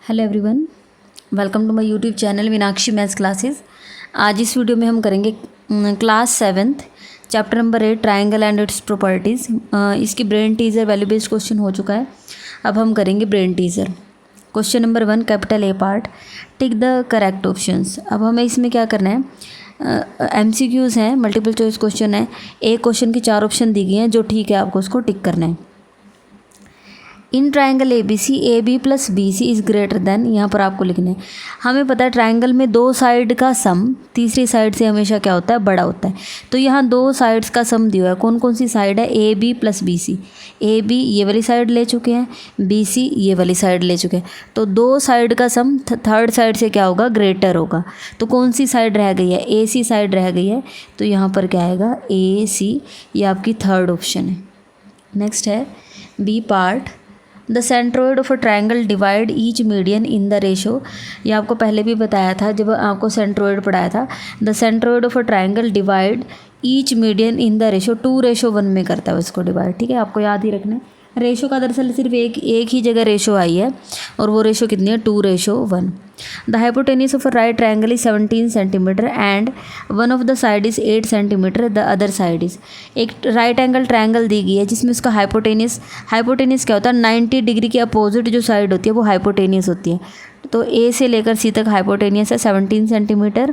Hello everyone, welcome to my YouTube channel Meenakshi maths classes. आज इस video में हम करेंगे class 7 chapter number 8 triangle and its properties. इसकी brain teaser value based question हो चुका है। अब हम करेंगे brain teaser. Question number 1 capital A part, tick the correct options. अब हमें इसमें क्या करना है, MCQs हैं, मल्टीपल चॉइस क्वेश्चन है। एक क्वेश्चन की 4 ऑप्शन दी गई हैं, जो ठीक है आपको उसको टिक करना है। In triangle ABC AB plus BC is greater than, यहाँ पर आपको लिखना है। हमें पता है ट्राइंगल में दो साइड का सम तीसरी साइड से हमेशा क्या होता है, बड़ा होता है। तो यहाँ दो साइड्स का सम दिया है। कौन कौन सी साइड है, AB प्लस BC। AB ये वाली साइड ले चुके हैं, BC ये वाली साइड ले चुके हैं। तो दो साइड का सम थर्ड साइड से क्या होगा, ग्रेटर होगा। तो कौन सी साइड रह गई है, AC साइड रह गई है। तो यहाँ पर क्या आएगा, AC, ये आपकी थर्ड ऑप्शन है। नेक्स्ट है B part, the centroid of a triangle divide each median in the ratio. ये आपको पहले भी बताया था जब आपको सेंट्रोइड पढ़ाया था। The centroid of a triangle divide each median in the ratio 2:1 में करता है उसको डिवाइड। ठीक है, आपको याद ही रखना है। रेशो का दरअसल सिर्फ एक ही जगह रेशो आई है, और वो रेशो कितनी है, 2:1। The hypotenuse of a right triangle is 17 centimetre and one of the side is 8 centimetre, the other side is. एक राइट एंगल ट्रायंगल दी गई है जिसमें उसका हाइपोटेन्यूज क्या होता है, 90 डिग्री के अपोजिट जो साइड होती है वो हाइपोटेन्यूज होती है। तो A से लेकर C तक हाइपोटेन्यूज है 17 centimetre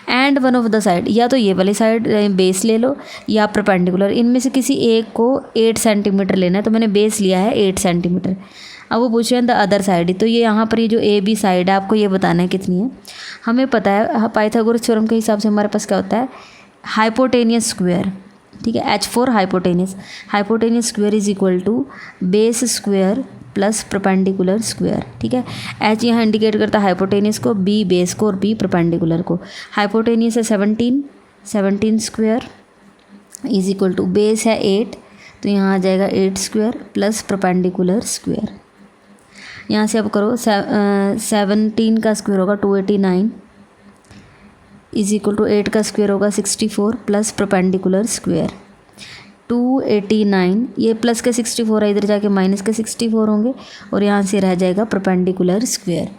and one of the side, या तो ये वाली साइड बेस ले लो या परपेंडिकुलर, इनमें से किसी एक को 8 सेंटीमीटर लेना है। तो मैंने बेस लिया है 8 सेंटीमीटर। अब वो पूछ रहे हैं द अदर साइड, तो ये यहाँ पर ये जो AB साइड है आपको ये बताना है कितनी है। हमें पता है पाइथागोरस थ्योरम के हिसाब से हमारे पास क्या होता है, हाइपोटेनियस स्क्वायर। ठीक है, H for hypotenuse square is equal to base square plus perpendicular square. ठीक है, H यहाँ इंडिकेट करता है हाइपोटेनियस को, B बेस को और B परपेंडिकुलर को। हाइपोटेनियस है 17 square is equal to base है 8, तो यहाँ आ जाएगा 8 स्क्वायर प्लस परपेंडिकुलर स्क्वायर। यहाँ से अब करो 17 का स्क्वायर होगा 289 इज इक्वल टू 8 का स्क्वायर होगा 64 प्लस परपेंडिकुलर स्क्वायर 289। ये प्लस के 64 है, इधर जाके माइनस के 64 होंगे और यहाँ से रह जाएगा परपेंडिकुलर स्क्वायर।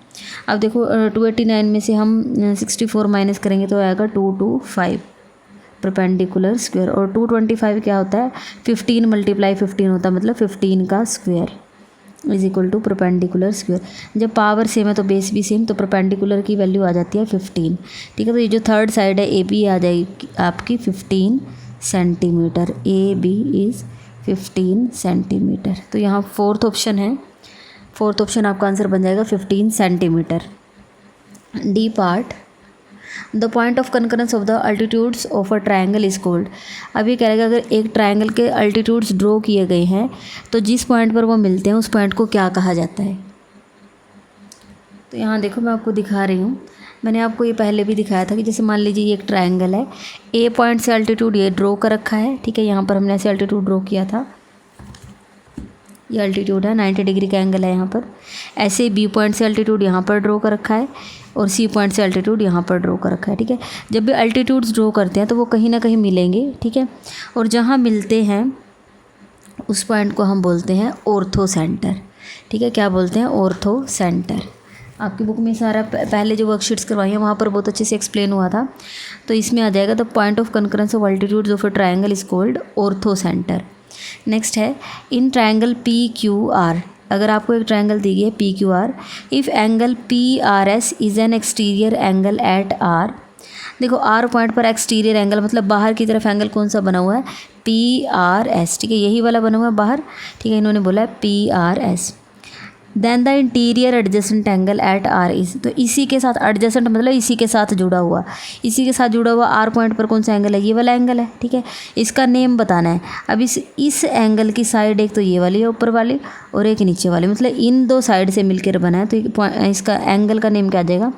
अब देखो 289 में से हम 64 माइनस करेंगे तो आएगा 225 परपेंडिकुलर स्क्वायर। और 225 क्या होता है, 15 × 15 होता है, मतलब 15 का square is equal to perpendicular square. जब पावर सेम है तो बेस भी सेम, तो परपेंडिकुलर की वैल्यू आ जाती है 15। ठीक है, तो ये जो थर्ड साइड है AB आ जाएगी आपकी 15 सेंटीमीटर। AB is 15 centimetre. तो यहाँ फोर्थ ऑप्शन है, फोर्थ ऑप्शन आपका आंसर बन जाएगा 15 centimetre. D part, the point of concurrence of the altitudes of a triangle is called. अभी कह रहेगा अगर एक ट्रायंगल के अल्टीट्यूड्स ड्रॉ किए गए हैं तो जिस पॉइंट पर वो मिलते हैं उस पॉइंट को क्या कहा जाता है। तो यहाँ देखो मैं आपको दिखा रही हूँ, मैंने आपको ये पहले भी दिखाया था कि जैसे मान लीजिए ये एक ट्रायंगल है, A पॉइंट से अल्टीट्यूड ये ड्रॉ कर रखा है। ठीक है, यहाँ पर हमने ऐसे अल्टीट्यूड ड्रॉ किया था, ये अल्टीट्यूड है, 90 डिग्री का एंगल है यहाँ पर। ऐसे B पॉइंट से अल्टीट्यूड यहाँ पर ड्रॉ कर रखा है और C पॉइंट से अल्टीट्यूड यहाँ पर ड्रॉ कर रखा है। ठीक है, जब भी अल्टीट्यूड्स ड्रॉ करते हैं तो वो कहीं ना कहीं मिलेंगे। ठीक है, और जहाँ मिलते हैं उस पॉइंट को हम बोलते हैं ऑर्थो सेंटर। ठीक है, क्या बोलते हैं, ऑर्थो सेंटर। आपकी बुक में सारा पहले जो वर्कशीट्स करवाई हैं वहाँ पर बहुत अच्छे से एक्सप्लेन हुआ था। तो इसमें आ जाएगा the point of concurrence of altitudes of a triangle is called orthocentre. Next है इन ट्रायंगल PQR, अगर आपको एक ट्रायंगल दी गई है PQR, if angle PRS is an exterior angle at R। देखो R पॉइंट पर एक्सटीरियर एंगल मतलब बाहर की तरफ एंगल कौन सा बना हुआ है, PRS। ठीक है, यही वाला बना हुआ है बाहर। ठीक है, इन्होंने बोला है PRS। Then the interior adjacent angle at R is, तो इसी के साथ एडजेसेंट मतलब इसी के साथ जुड़ा हुआ, इसी के साथ जुड़ा हुआ R पॉइंट पर कौन सा एंगल है, ये वाला एंगल है। ठीक है, इसका नेम बताना है। अब इस एंगल की साइड एक तो ये वाली है ऊपर वाली और एक नीचे वाली, मतलब इन दो साइड से मिलकर बना है। तो इसका एंगल का नेम क्या आ जाएगा,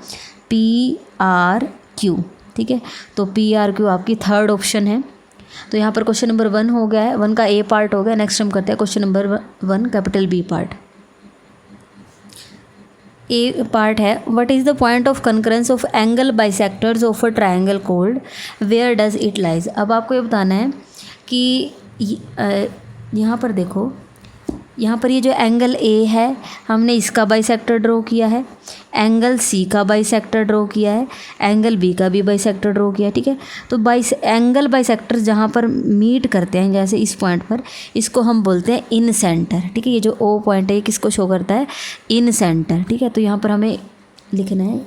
PRQ। ठीक है, तो PRQ आपकी थर्ड ऑप्शन है। तो यहाँ पर क्वेश्चन नंबर 1 हो गया है, 1 का A पार्ट हो गया। नेक्स्ट हम करते हैं question number 1 capital B part. A part है, what is the point of concurrence of angle bisectors of a triangle called, where does it lies. अब आपको ये बताना है कि यहाँ पर देखो यहाँ पर ये जो एंगल ए है हमने इसका बाइसेक्टर ड्रॉ किया है, एंगल सी का बाइसेक्टर ड्रॉ किया है, एंगल बी का भी बाइसेक्टर ड्रॉ किया है, ठीक है। तो एंगल बाइसेक्टर जहाँ पर मीट करते हैं, जैसे इस पॉइंट पर, इसको हम बोलते हैं इन सेंटर, ठीक है। ये जो ओ पॉइंट है ये किसको शो करता है, इन सेंटर, ठीक है। तो यहाँ पर हमें लिखना है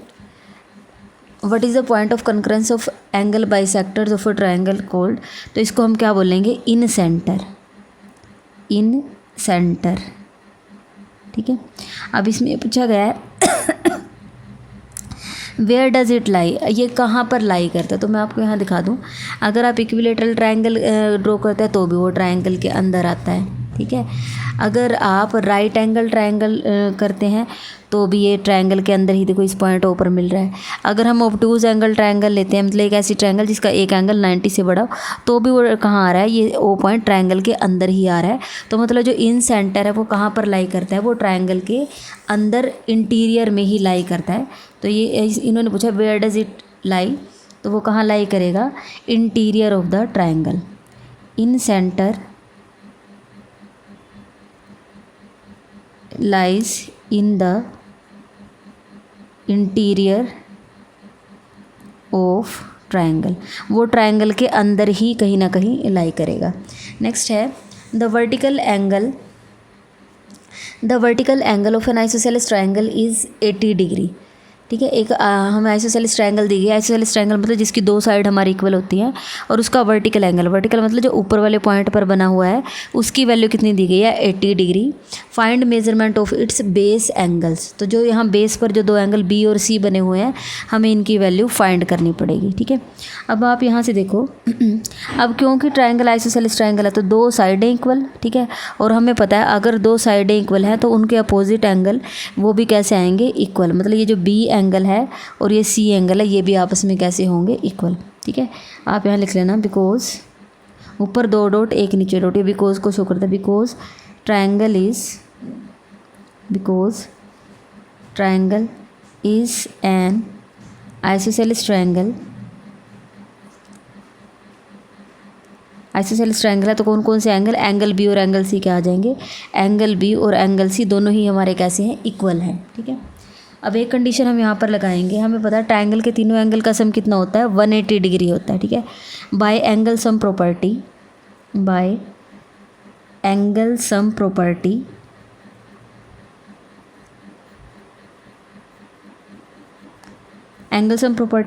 what is the point of concurrence of angle bisectors of a triangle cold, तो इसको हम क्या बोलेंगे, इन सेंटर, इन सेंटर, ठीक है। अब इसमें पूछा गया है वेयर डज इट लाई, ये कहाँ पर लाई करता है, तो मैं आपको यहाँ दिखा दूँ। अगर आप इक्विलेटरल ट्रायंगल ड्रॉ करते हैं तो भी वो ट्रायंगल के अंदर आता है, ठीक है। अगर आप राइट एंगल ट्रायंगल करते हैं तो भी ये ट्रायंगल के अंदर ही, देखो इस पॉइंट ओ पर मिल रहा है। अगर हम ऑब्टूज एंगल ट्रायंगल लेते हैं, मतलब एक ऐसी ट्रायंगल जिसका एक एंगल 90 से बड़ा हो, तो भी वो कहाँ आ रहा है, ये ओ पॉइंट ट्रायंगल के अंदर ही आ रहा है। तो मतलब जो इन सेंटर है वो कहाँ पर लाई करता है, वो ट्रायंगल के अंदर इंटीरियर में ही लाई करता है। तो ये इन्होंने पूछा वेयर डज इट लाई, तो वो कहाँ लाई करेगा, interior of the triangle, in centre lies in the interior of triangle, वो ट्रायंगल के अंदर ही कहीं ना कहीं लाई करेगा। नेक्स्ट है the vertical angle of N isosceles triangle is 80 degree, ठीक है। एक हमें आइसोसेलेस ट्रायंगल दी गई है। आइसोसेलेस ट्रायंगल मतलब जिसकी दो साइड हमारी इक्वल होती हैं, और उसका वर्टिकल मतलब जो ऊपर वाले पॉइंट पर बना हुआ है उसकी वैल्यू कितनी दी गई है, 80 degree. Find measurement of its base angles, तो जो यहाँ बेस पर जो दो एंगल बी और सी बने हुए हैं हमें इनकी वैल्यू फाइंड करनी पड़ेगी, ठीक है। अब आप यहाँ से देखो अब क्योंकि ट्रायंगल आइसोसेलेस ट्रायंगल है तो दो साइडें इक्वल, ठीक है। और हमें पता है अगर दो साइडें इक्वल हैं तो उनके अपोजिट एंगल वो भी कैसे आएंगे, इक्वल। मतलब ये जो बी एंगल है और ये सी एंगल है ये भी आपस में कैसे होंगे, इक्वल, ठीक है। आप यहाँ लिख लेना बिकॉज, ऊपर दो डॉट एक नीचे डॉट, ये बिकॉज को शो करता है। Because triangle is an isosceles triangle है तो कौन कौन से एंगल बी और एंगल सी क्या आ जाएंगे, एंगल बी और एंगल सी दोनों ही हमारे कैसे हैं, इक्वल हैं, ठीक है। अब एक कंडीशन हम यहाँ पर लगाएंगे, हमें पता है ट्रायंगल के तीनों एंगल का सम कितना होता है, 180 डिग्री होता है, ठीक है। बाय एंगल सम प्रॉपर्टी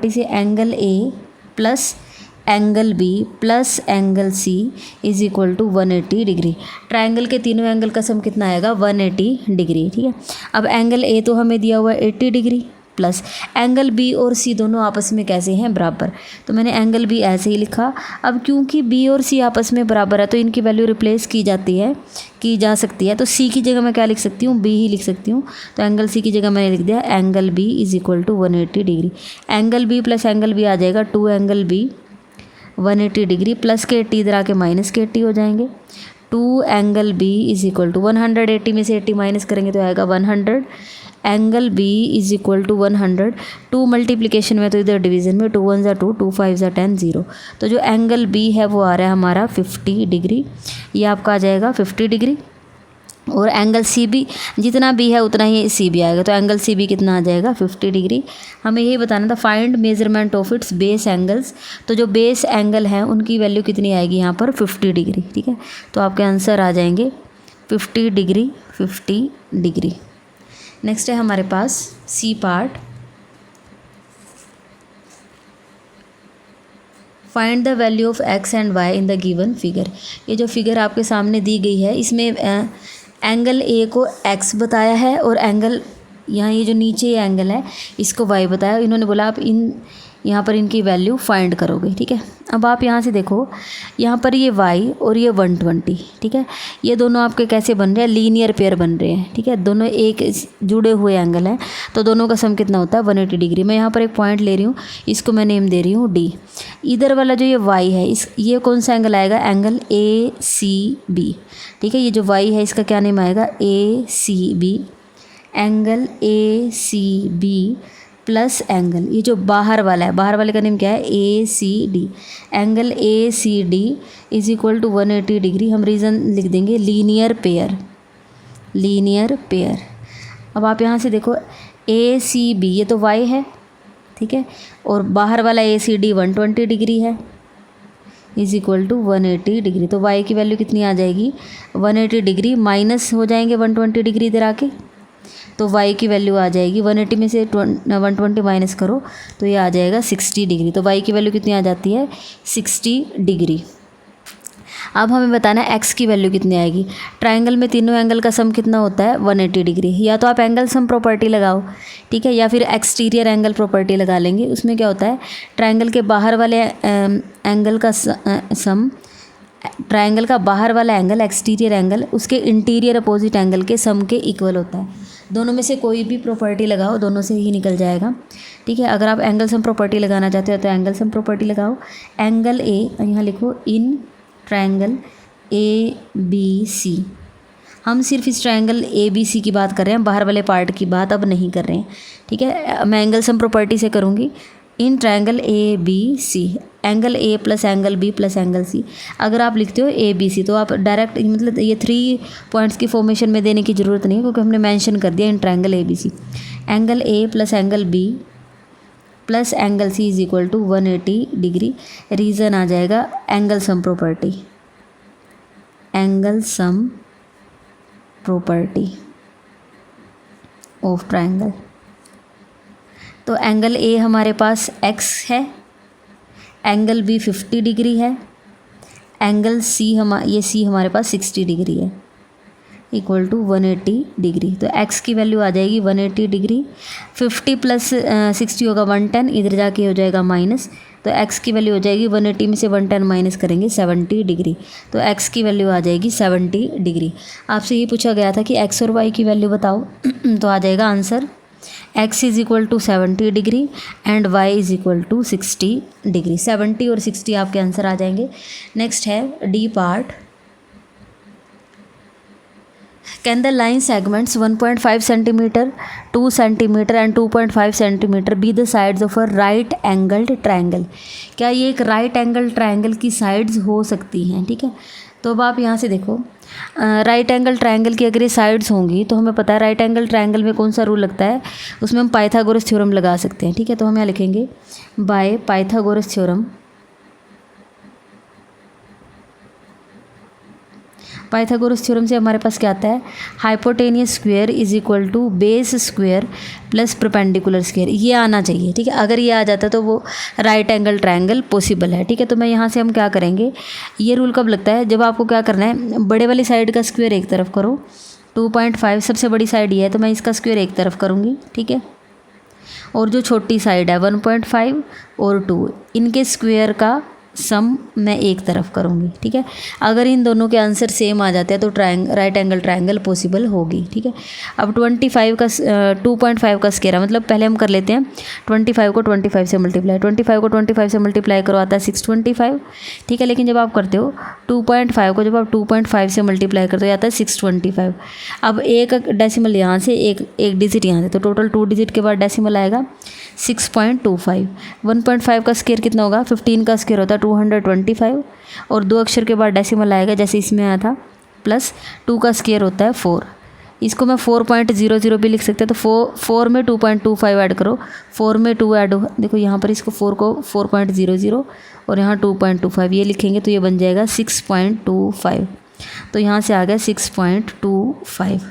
से angle A plus angle B plus angle C is equal to 180 degree. Triangle के तीनों एंगल का सम कितना आएगा, 180 डिग्री, ठीक है। अब एंगल ए तो हमें दिया हुआ है 80 डिग्री, प्लस एंगल बी और सी दोनों आपस में कैसे हैं, बराबर। तो मैंने एंगल बी ऐसे ही लिखा। अब क्योंकि बी और सी आपस में बराबर है तो इनकी वैल्यू रिप्लेस की जा सकती है। तो सी की जगह मैं क्या लिख सकती हूँ, बी ही लिख सकती हूँ। तो एंगल सी की जगह मैंने लिख दिया angle B is equal to 180 degree. Angle B plus angle B आ जाएगा 2 एंगल बी 180 डिग्री, प्लस के 80 इधर आके माइनस के 80 हो जाएंगे। 2 angle B is equal to 180 में से 80 माइनस करेंगे तो आएगा 100। Angle B is equal to 100, 2 multiplication में तो इधर डिवीजन में 2 1 2 2 5 10 0। तो जो एंगल बी है वो आ रहा है हमारा 50 डिग्री, ये आपका आ जाएगा 50 डिग्री। और एंगल सी बी, जितना बी है उतना ही सी बी आएगा, तो एंगल सी बी कितना आ जाएगा, 50 डिग्री। हमें यही बताना था find measurement of its base angles, तो जो बेस एंगल हैं उनकी वैल्यू कितनी आएगी यहाँ पर, 50 डिग्री, ठीक है। तो आपके आंसर आ जाएंगे 50 डिग्री, 50 डिग्री। नेक्स्ट है हमारे पास C part, find the value of x and y in the given figure. ये जो फिगर आपके सामने दी गई है इसमें एंगल ए को एक्स बताया है और एंगल यहाँ ये जो नीचे ये एंगल है इसको वाई बताया। इन्होंने बोला आप यहाँ पर इनकी वैल्यू फाइंड करोगे, ठीक है। अब आप यहाँ से देखो, यहाँ पर ये y और ये 120, ठीक है। ये दोनों आपके कैसे बन रहे हैं, लीनियर पेयर बन रहे हैं, ठीक है। दोनों एक जुड़े हुए एंगल हैं तो दोनों का सम कितना होता है, 180 डिग्री। मैं यहाँ पर एक पॉइंट ले रही हूँ, इसको मैं नेम दे रही हूँ D। इधर वाला जो ये y है ये कौन सा एंगल आएगा, एंगल ACB, ठीक है। ये जो y है इसका क्या नेम आएगा, ACB। Angle ACB plus angle ये जो बाहर वाला है, बाहर वाले का नेम क्या है, ACD। Angle ACD is equal to 180 degree. हम रीज़न लिख देंगे लीनियर पेयर, लीनियर पेयर। अब आप यहाँ से देखो ACB ये तो y है, ठीक है, और बाहर वाला ACD 120 डिग्री है इज इक्वल टू 180 डिग्री। तो y की वैल्यू कितनी आ जाएगी 180 डिग्री माइनस हो जाएंगे 120 डिग्री इधर आके, तो y की वैल्यू आ जाएगी 180 में से 120 माइनस करो तो ये आ जाएगा 60 डिग्री। तो y की वैल्यू कितनी आ जाती है 60 डिग्री। अब हमें बताना है x की वैल्यू कितनी आएगी। ट्रायंगल में तीनों एंगल का सम कितना होता है 180 डिग्री। या तो आप एंगल सम प्रॉपर्टी लगाओ, ठीक है, या फिर एक्सटीरियर एंगल प्रॉपर्टी लगा लेंगे। उसमें क्या होता है ट्रायंगल के बाहर वाले एंगल का सम, ट्रायंगल का बाहर वाला एंगल एक्सटीरियर एंगल उसके इंटीरियर अपोजिट एंगल के सम के इक्वल होता है। दोनों में से कोई भी प्रॉपर्टी लगाओ, दोनों से ही निकल जाएगा, ठीक है। अगर आप एंगल सम प्रॉपर्टी लगाना चाहते हो तो एंगल सम प्रॉपर्टी लगाओ। एंगल ए यहाँ लिखो इन ट्रायंगल ABC। हम सिर्फ इस ट्रायंगल ABC की बात कर रहे हैं, बाहर वाले पार्ट की बात अब नहीं कर रहे हैं, ठीक है। मैं एंगल सम प्रॉपर्टी से करूँगी। इन triangle ABC angle A plus angle B plus angle C। अगर आप लिखते हो ABC तो आप डायरेक्ट मतलब ये 3 पॉइंट्स की फॉर्मेशन में देने की ज़रूरत नहीं है, क्योंकि हमने मेंशन कर दिया in triangle ABC। Angle A plus angle B plus angle C is equal to 180 degree. Reason आ जाएगा angle sum property, angle sum property of triangle. तो एंगल A हमारे पास x है, एंगल B 50 डिग्री है, angle C ये C हमारे पास 60 डिग्री है, इक्वल टू 180 डिग्री। तो x की वैल्यू आ जाएगी 180 डिग्री। 50 प्लस 60 होगा 110, इधर जाके हो जाएगा माइनस, तो x की वैल्यू हो जाएगी 180 में से 110 माइनस करेंगे 70 डिग्री। तो x की वैल्यू आ जाएगी 70 डिग्री। आपसे ये पूछा गया था कि x और y की वैल्यू बताओ तो आ जाएगा answer x is equal to 70 degree and y is equal to 60 degree. 70 और 60 आपके आंसर आ जाएंगे। नेक्स्ट है D part. Can the line segments 1.5 centimeter, 2 centimeter and 2.5 centimeter be the sides of a right angled triangle? क्या ये एक right angle triangle की sides हो सकती हैं, ठीक है। तो अब आप यहाँ से देखो राइट एंगल ट्रायंगल की अगर ये साइड्स होंगी तो हमें पता है राइट एंगल ट्रायंगल में कौन सा रूल लगता है, उसमें हम पाइथागोरस थ्योरम लगा सकते हैं, ठीक है। तो हम यहाँ लिखेंगे by Pythagoras theorem. Pythagoras theorem से हमारे पास क्या आता है hypotenuse square is equal to base square plus perpendicular square. ये आना चाहिए, ठीक है। अगर ये आ जाता तो वो राइट एंगल ट्रायंगल पॉसिबल है, ठीक है। तो मैं यहाँ से हम क्या करेंगे, ये रूल कब लगता है जब आपको क्या करना है बड़े वाली साइड का स्क्वायर एक तरफ करो, 2.5 सबसे बड़ी साइड ये है तो मैं इसका स्क्वायर एक तरफ करूँगी, ठीक है। और जो छोटी साइड है 1.5 और 2 इनके स्क्वायर का सम मैं एक तरफ करूँगी, ठीक है। अगर इन दोनों के आंसर सेम आ जाते हैं तो राइट एंगल ट्रायंगल पॉसिबल होगी, ठीक है। अब 25 का 2.5 का स्क्वायर मतलब पहले हम कर लेते हैं 25 को 25 से मल्टीप्लाई, 25 को 25 से मल्टीप्लाई करो आता है 625, ठीक है। लेकिन जब आप करते हो 2.5 को जब आप 2.5 से मल्टीप्लाई करते हो आता है 625। अब एक डेसिमल यहाँ से एक डिजिट यहाँ से, तो टोटल 2 डिजिट के बाद डेसिमल आएगा 6.25। 1.5 का स्क्वायर कितना होगा 15 का स्क्वायर होता है 225 और 2 अक्षर के बाद डेसिमल आएगा जैसे इसमें आया था, प्लस 2 का स्क्वायर होता है 4। इसको मैं 4.00 भी लिख सकते हैं। तो 4 में 2.25 ऐड करो, 4 में 2 ऐड हो, देखो यहाँ पर इसको 4 को 4.00 और यहाँ 2.25 ये लिखेंगे तो ये बन जाएगा 6.25। तो यहाँ से आ गया 6.25।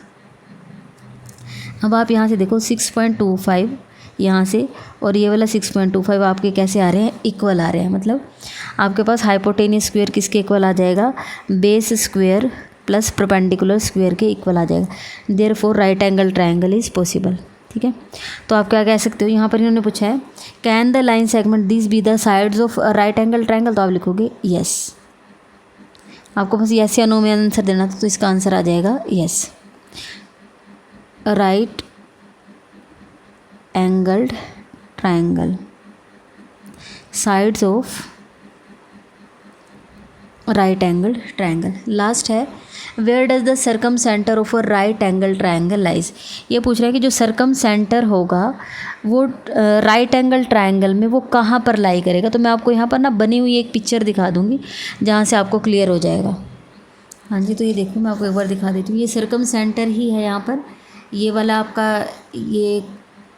अब आप यहाँ से देखो 6.25 यहाँ से और ये वाला 6.25 आपके कैसे आ रहे हैं इक्वल आ रहे हैं। मतलब आपके पास हाइपोटेनियस स्क्वायर किसके इक्वल आ जाएगा base square plus perpendicular square के इक्वल आ जाएगा। Therefore right angle triangle is possible, ठीक है। तो आप क्या कह सकते हो, यहाँ पर इन्होंने पूछा है can the line segment this be the sides of right angle triangle, तो आप लिखोगे यस। आपको बस यस या नो में आंसर देना था तो इसका आंसर आ जाएगा yes. Right angled triangle sides of right angle triangle. Last है where does the circumcentre of a right angle triangle lies. ये पूछ रहा है कि जो सर्कम सेंटर होगा वो राइट एंगल ट्रायंगल में वो कहाँ पर लाई करेगा। तो मैं आपको यहाँ पर ना बनी हुई एक पिक्चर दिखा दूँगी जहाँ से आपको क्लियर हो जाएगा। हाँ जी, तो ये देखो मैं आपको एक बार दिखा देती हूँ। ये सर्कम सेंटर ही है यहाँ पर। ये वाला आपका ये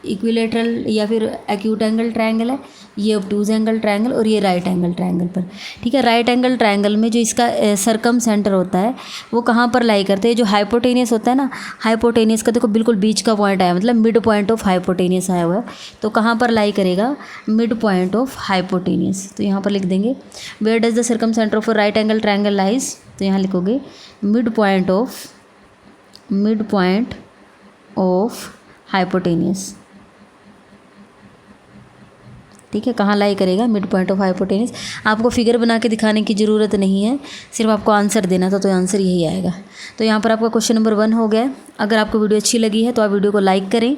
इक्विलेटरल या फिर एक्यूट एंगल ट्रायंगल है, ये ऑब्टूज एंगल ट्रायंगल, और ये राइट एंगल ट्रायंगल पर। ठीक है, राइट एंगल ट्रायंगल में जो इसका सर्कम सेंटर होता है वो कहाँ पर लाई करते हैं? जो हाइपोटेनियस होता है ना, हाइपोटेनियस का देखो बिल्कुल बीच का पॉइंट आया, मतलब मिड पॉइंट ऑफ हाइपोटेनियस आया हुआ है, तो कहाँ पर लाई करेगा? Midpoint of hypotenuse. तो यहाँ पर लिख देंगे where does the circumcentre of right angle triangle lies, तो यहाँ लिखोगे मिड पॉइंट ऑफ हाइपोटेनियस। ठीक है, कहाँ लाई करेगा? Midpoint of hypotenuse. आपको फिगर बना के दिखाने की ज़रूरत नहीं है, सिर्फ आपको आंसर देना था, तो आंसर यही आएगा। तो यहाँ पर आपका क्वेश्चन नंबर 1 हो गया। अगर आपको वीडियो अच्छी लगी है तो आप वीडियो को लाइक करें,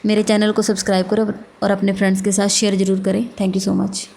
मेरे चैनल को सब्सक्राइब करें और अपने फ्रेंड्स के साथ शेयर ज़रूर करें। Thank you so much.